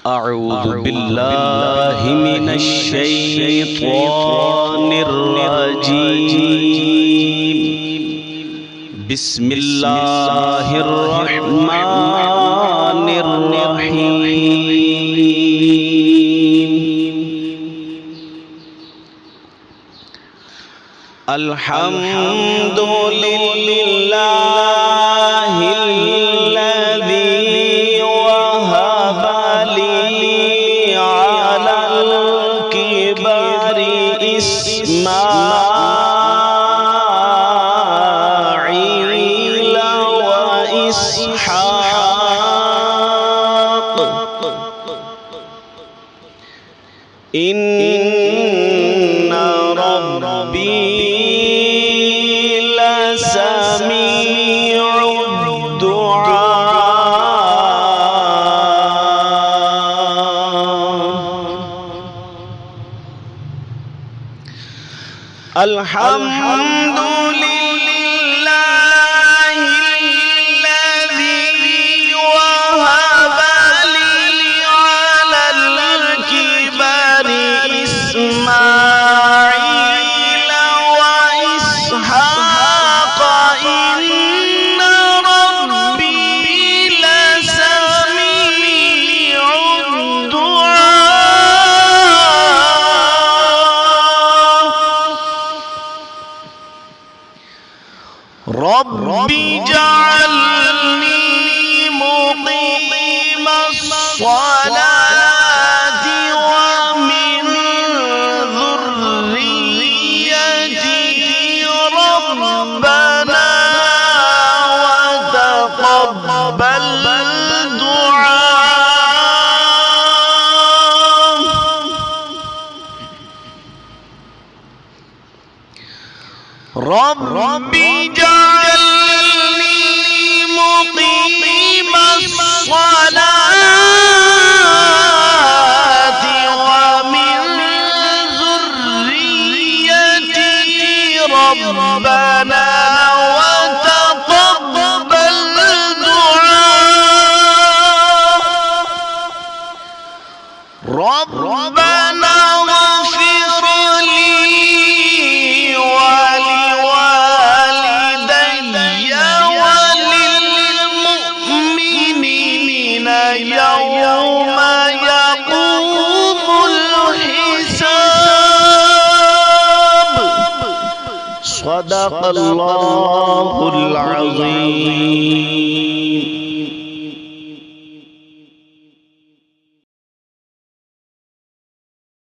أعوذ بالله من الشيطان الرجيم. بسم الله الرحمن الرحيم. الحمد لله الذي وهب لي على الكبر إسماعيل وإسحاق إن ربي لسميع الدعاء. الحمد لله الذي وهب لي على الكبر إسماعيل وإسحاق إن ربي لسميع الدعاء. رب اجعلني مقيم الصلاة ومن ذريتي ربنا وتقبل دعاء. رب اجعلني مقيم الصلاة ومن ذريتي ربنا وتقبل دعاء. ربنا اغفر لي ولوالدي وللمؤمنين يوم يقوم الحساب. صدق الله العظيم.